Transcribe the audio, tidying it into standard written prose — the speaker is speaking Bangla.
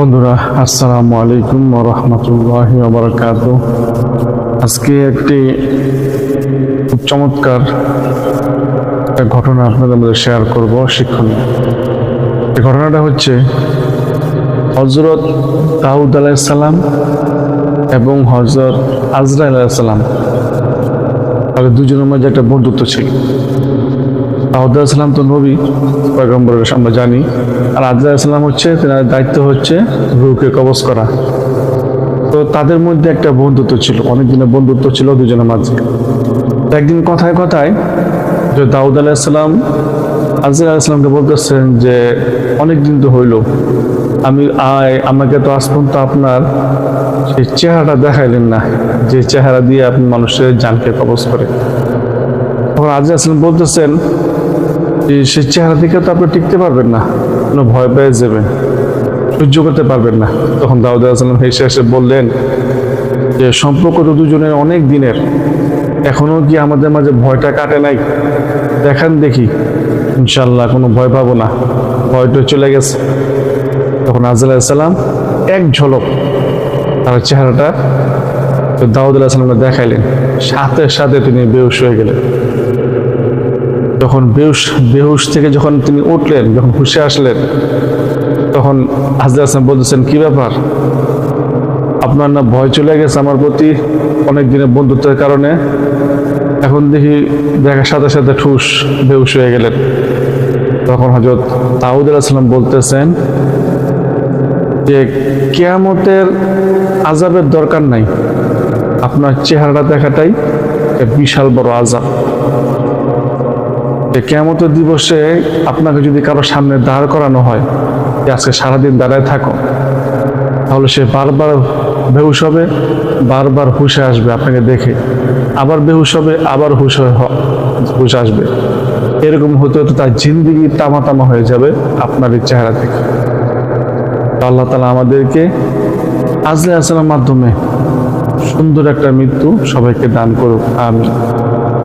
বন্ধুরা, আসসালামু আলাইকুম ওয়া রাহমাতুল্লাহি ওয়া বারাকাতুহু। আজকে একটি খুব চমৎকার একটা ঘটনা আপনাদের মধ্যে শেয়ার করব, শিক্ষণীয়। এই ঘটনাটা হচ্ছে হযরত দাউদ আলাইহিস সালাম এবং হযরত আজরাইল আলাইহিস সালাম, তাদের দুজনের মাঝে একটা বন্ধুত্ব ছিল। দাউদ আলাইহিস সালাম তো নবী, পয়গম্বর আমরা জানি, আর আজরাইল আলাইহিস সালাম হচ্ছে, তেনার দায়িত্ব হচ্ছে রূহকে কবজ করা। তো তাদের মধ্যে একটা বন্ধুত্ব ছিল, অনেক দিনের বন্ধুত্ব ছিল দুজনের মাঝে। একদিন কথায় কথায় যে দাউদ আলাইহিস সালাম আজরাইল আলাইহিস সালামকে বলতেছেন যে অনেক দিন তো হইল, আমাকে তো আজ পর্যন্ত আপনার সেই চেহারাটা দেখাইলেন না, যে চেহারা দিয়ে আপনি মানুষের জানকে কবজ করে। তখন আজরাইল আলাইহিস সালাম বলতেছেন যে সেই চেহারা দেখে তো আপনি টিকতে পারবেন না, কোনো ভয় পেয়ে যাবেন, সহ্য করতে পারবেন না। তখন দাউদ আলাইহিস সালাম হেসে হেসে বললেন যে সম্পর্ক তো দুজনের অনেক দিনের, এখনো কি আমাদের মাঝে ভয়টা কাটে নাই? দেখান দেখি, ইনশাল্লাহ কোনো ভয় পাবো না, ভয়টা চলে গেছে। তখন আজরাইল আলাইহিস সালাম এক ঝলক তার চেহারাটা দাউদ আলাইহিস সালামকে দেখাইলেন, সাথে সাথে তিনি বেহুশ হয়ে গেলেন। যখন বেহুশ থেকে যখন তিনি উঠলেন, যখন হুঁশে আসলেন, তখন আজরাইল আলাইহিস সালাম বলতেছেন, কি ব্যাপার, আপনার না ভয় চলে গেছে আমার প্রতি অনেক দিনের বন্ধুত্বের কারণে? এখন দেখি দেখার সাথে সাথে বেহুশ হয়ে গেলেন। তখন হযরত দাউদ আলাইহিস সালাম বলতেছেন যে কিয়ামতের আযাবের দরকার নাই, আপনার চেহারাটা দেখাটাই বিশাল বড় আযাব। কিয়ামতের দিবসে আপনাকে যদি কারো সামনে দাঁড় করানো হয় যে আজকে সারাদিন দাঁড়ায় থাকো, তাহলে সে বারবার বেহুশ হবে, বারবার হুঁশে আসবে আপনাকে দেখে, আবার বেহুশ হবে, আবার হুঁশ আসবে। এরকম হতে হতে তার জিন্দেগি তামা তামা হয়ে যাবে আপনার এই চেহারা থেকে। আল্লাহ তাআলা আমাদেরকে আজরাইল আলাইহিস সালামের মাধ্যমে সুন্দর একটা মৃত্যু সবাইকে দান করুক, আমিন।